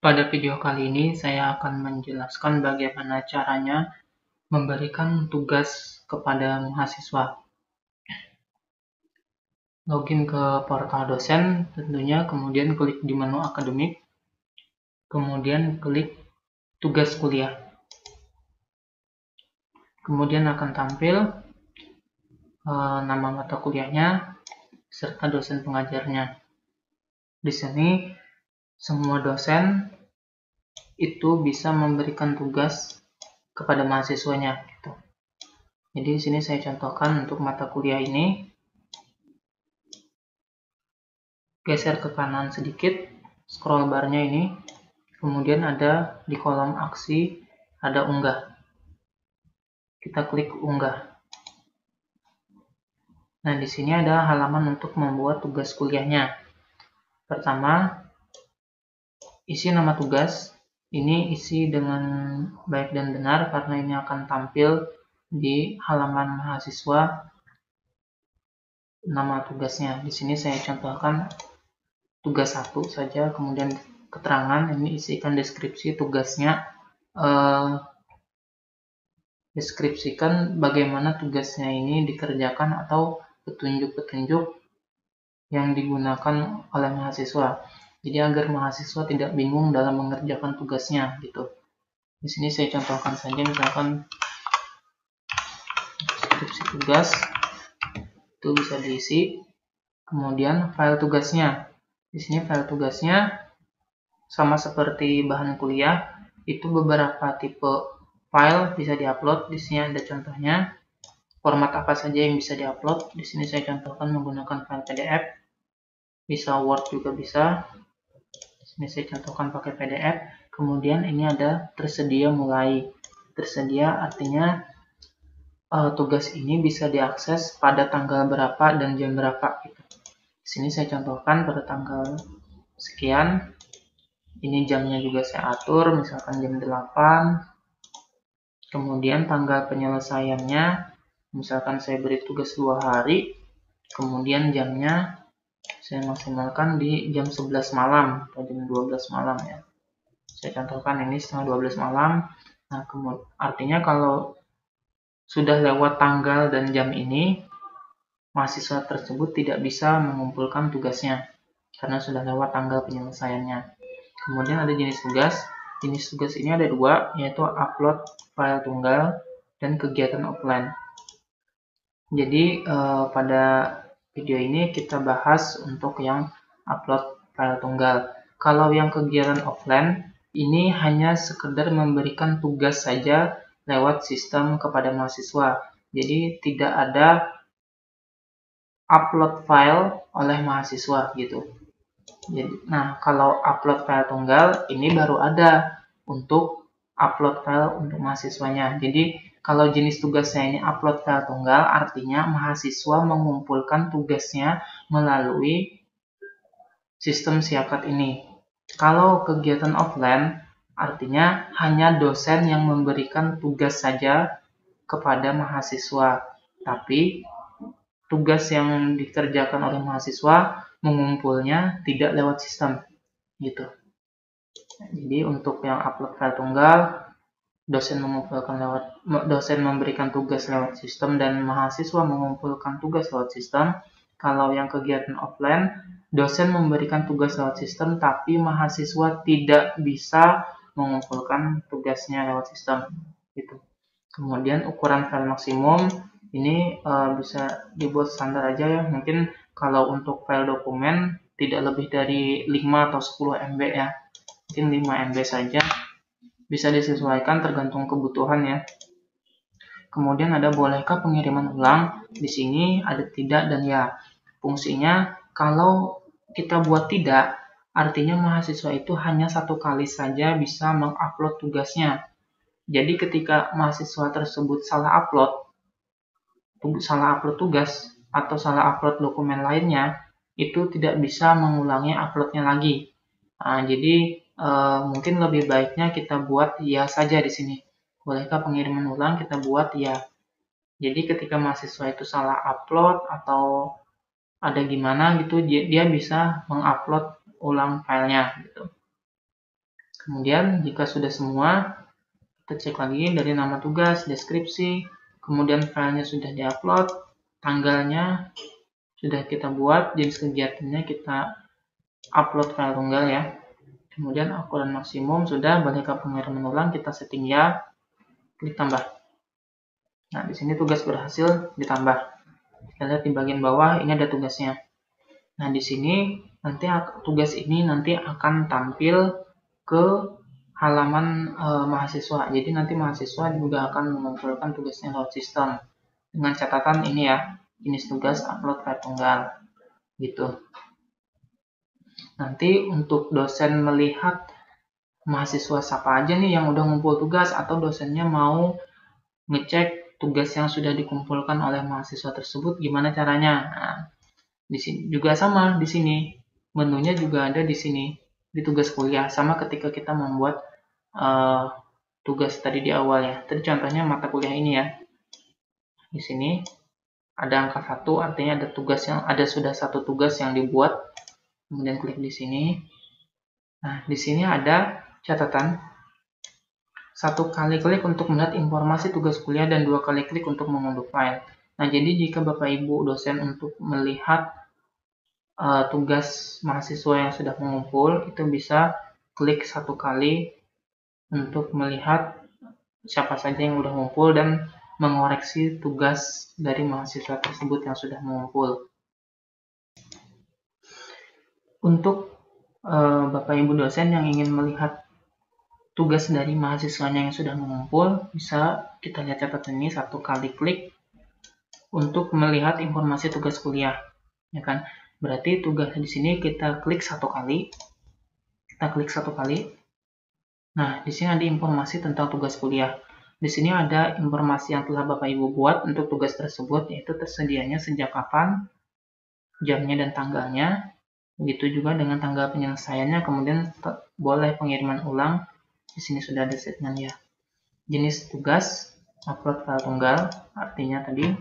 Pada video kali ini saya akan menjelaskan bagaimana caranya memberikan tugas kepada mahasiswa. Login ke portal dosen tentunya, kemudian klik di menu akademik, kemudian klik tugas kuliah. Kemudian akan tampil nama mata kuliahnya serta dosen pengajarnya. Di sini semua dosen itu bisa memberikan tugas kepada mahasiswanya gitu. Jadi di sini saya contohkan untuk mata kuliah ini. Geser ke kanan sedikit, scroll barnya ini, kemudian ada di kolom aksi ada unggah. Kita klik unggah. Nah, di sini ada halaman untuk membuat tugas kuliahnya. Pertama, isi nama tugas. Ini isi dengan baik dan benar karena ini akan tampil di halaman mahasiswa nama tugasnya. Di sini saya contohkan tugas 1 saja, kemudian keterangan, ini isikan deskripsi tugasnya, deskripsikan bagaimana tugasnya ini dikerjakan atau petunjuk-petunjuk yang digunakan oleh mahasiswa. Jadi agar mahasiswa tidak bingung dalam mengerjakan tugasnya gitu. Di sini saya contohkan saja, misalkan deskripsi tugas itu bisa diisi. Kemudian file tugasnya. Di sini file tugasnya sama seperti bahan kuliah, itu beberapa tipe file bisa diupload. Di sini ada contohnya. Format apa saja yang bisa diupload. Di sini saya contohkan menggunakan file PDF. Bisa Word juga bisa. Di sini saya contohkan pakai PDF. Kemudian ini ada tersedia mulai. Tersedia artinya tugas ini bisa diakses pada tanggal berapa dan jam berapa gitu. Di sini saya contohkan pada tanggal sekian. Ini jamnya juga saya atur, misalkan jam 8. Kemudian tanggal penyelesaiannya, misalkan saya beri tugas 2 hari. Kemudian jamnya saya maksimalkan di jam 11 malam atau jam 12 malam ya. Saya contohkan ini setengah 12 malam. Nah, artinya kalau sudah lewat tanggal dan jam ini, mahasiswa tersebut tidak bisa mengumpulkan tugasnya karena sudah lewat tanggal penyelesaiannya. Kemudian ada jenis tugas. Jenis tugas ini ada 2, yaitu upload file tunggal dan kegiatan offline. Jadi pada video ini kita bahas untuk yang upload file tunggal. Kalau yang kegiatan offline, ini hanya sekedar memberikan tugas saja lewat sistem kepada mahasiswa. Jadi tidak ada upload file oleh mahasiswa gitu. Jadi, nah, kalau upload file tunggal ini baru ada untuk upload file untuk mahasiswanya. Jadi kalau jenis tugasnya ini upload file tunggal, artinya mahasiswa mengumpulkan tugasnya melalui sistem Siakat ini. Kalau kegiatan offline, artinya hanya dosen yang memberikan tugas saja kepada mahasiswa. Tapi tugas yang dikerjakan oleh mahasiswa mengumpulnya tidak lewat sistem gitu. Jadi untuk yang upload file tunggal, dosen memberikan tugas lewat sistem dan mahasiswa mengumpulkan tugas lewat sistem. Kalau yang kegiatan offline, dosen memberikan tugas lewat sistem tapi mahasiswa tidak bisa mengumpulkan tugasnya lewat sistem gitu. Kemudian ukuran file maksimum ini bisa dibuat standar aja ya. Mungkin kalau untuk file dokumen tidak lebih dari 5 atau 10 MB ya. Mungkin 5 MB saja. Bisa disesuaikan tergantung kebutuhan ya. Kemudian ada bolehkah pengiriman ulang? Di sini ada tidak dan ya. Fungsinya kalau kita buat tidak, artinya mahasiswa itu hanya 1 kali saja bisa mengupload tugasnya. Jadi ketika mahasiswa tersebut salah upload tugas atau salah upload dokumen lainnya, itu tidak bisa mengulangi uploadnya lagi. Nah, jadi mungkin lebih baiknya kita buat ya saja di sini. Bolehkah pengiriman ulang? Kita buat ya. Jadi ketika mahasiswa itu salah upload atau ada gimana gitu, dia bisa mengupload ulang filenya gitu. Kemudian jika sudah semua, kita cek lagi dari nama tugas, deskripsi, kemudian filenya sudah diupload, tanggalnya sudah kita buat, jenis kegiatannya kita upload file tunggal ya. Kemudian ukuran maksimum sudah, balik ke pengiriman ulang, kita setting ya, klik tambah. Nah, di sini tugas berhasil ditambah. Kita lihat di bagian bawah, ini ada tugasnya. Nah, di sini nanti tugas ini nanti akan tampil ke halaman mahasiswa. Jadi nanti mahasiswa juga akan mengumpulkan tugasnya lewat sistem. Dengan catatan ini ya, jenis tugas upload file tunggal. Gitu. Nanti untuk dosen melihat mahasiswa siapa aja nih yang udah ngumpul tugas, atau dosennya mau ngecek tugas yang sudah dikumpulkan oleh mahasiswa tersebut, gimana caranya? Nah, di sini juga sama, di sini menunya juga ada di sini di tugas kuliah, sama ketika kita membuat tugas tadi di awal ya. Tadi contohnya mata kuliah ini ya. Di sini ada angka 1, artinya ada tugas yang sudah satu tugas yang dibuat. Kemudian klik di sini. Nah, di sini ada catatan. 1 kali klik untuk melihat informasi tugas kuliah dan 2 kali klik untuk mengunduh file. Nah, jadi jika Bapak Ibu dosen untuk melihat tugas mahasiswa yang sudah mengumpul, itu bisa klik 1 kali untuk melihat siapa saja yang sudah mengumpul dan mengoreksi tugas dari mahasiswa tersebut yang sudah mengumpul. Untuk Bapak Ibu dosen yang ingin melihat tugas dari mahasiswanya yang sudah mengumpul, bisa kita lihat catatan ini, 1 kali klik untuk melihat informasi tugas kuliah, ya kan? Berarti tugas di sini kita klik 1 kali, Nah, di sini ada informasi tentang tugas kuliah. Di sini ada informasi yang telah Bapak Ibu buat untuk tugas tersebut, yaitu tersedianya sejak kapan, jamnya dan tanggalnya. Begitu juga dengan tanggal penyelesaiannya, kemudian boleh pengiriman ulang. Di sini sudah ada settingan ya. Jenis tugas, upload file tunggal, artinya tadi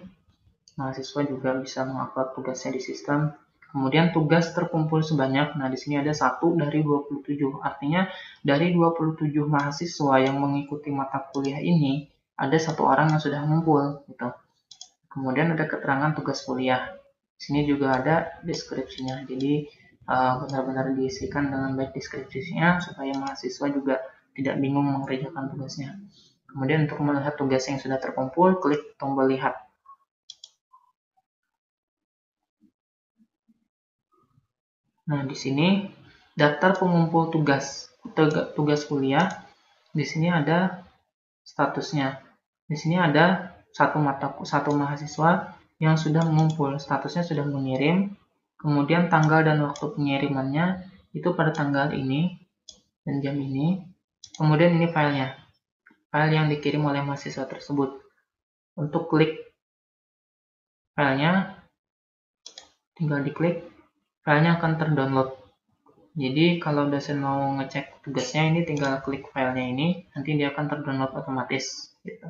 mahasiswa juga bisa mengupload tugasnya di sistem. Kemudian tugas terkumpul sebanyak, nah di sini ada 1 dari 27, artinya dari 27 mahasiswa yang mengikuti mata kuliah ini, ada 1 orang yang sudah mengumpul. Gitu. Kemudian ada keterangan tugas kuliah. Di sini juga ada deskripsinya, jadi benar-benar diisikan dengan baik deskripsinya supaya mahasiswa juga tidak bingung mengerjakan tugasnya. Kemudian untuk melihat tugas yang sudah terkumpul, klik tombol lihat. Nah, di sini daftar pengumpul tugas kuliah. Di sini ada statusnya. Di sini ada satu mahasiswa yang sudah mengumpul, statusnya sudah mengirim. Kemudian tanggal dan waktu pengirimannya itu pada tanggal ini dan jam ini. Kemudian ini filenya, file yang dikirim oleh mahasiswa tersebut. Untuk klik filenya, tinggal diklik, filenya akan terdownload. Jadi kalau dosen mau ngecek tugasnya, ini tinggal klik filenya ini, nanti dia akan terdownload otomatis. Gitu.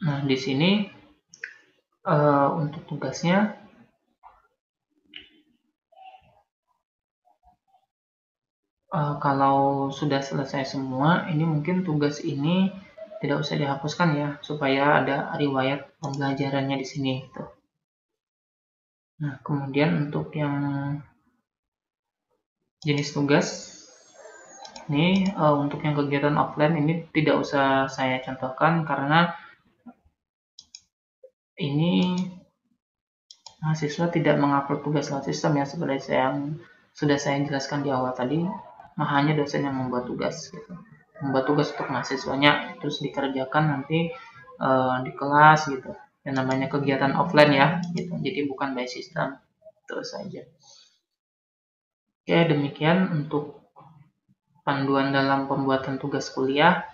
Nah, di sini untuk tugasnya kalau sudah selesai semua, ini mungkin tugas ini tidak usah dihapuskan ya, supaya ada riwayat pembelajarannya di sini. Gitu. Nah, kemudian untuk yang jenis tugas, ini untuk yang kegiatan offline ini tidak usah saya contohkan karena ini mahasiswa tidak mengupload tugas lewat sistem ya, seperti yang sudah saya jelaskan di awal tadi, hanya dosen yang membuat tugas. Gitu. Membuat tugas untuk mahasiswanya, terus dikerjakan nanti di kelas gitu. Yang namanya kegiatan offline ya, gitu. Jadi bukan by system, terus saja. Oke, demikian untuk panduan dalam pembuatan tugas kuliah.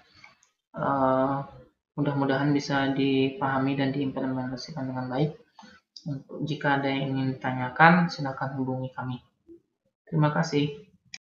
Mudah-mudahan bisa dipahami dan diimplementasikan dengan baik. Jika ada yang ingin ditanyakan, silakan hubungi kami. Terima kasih.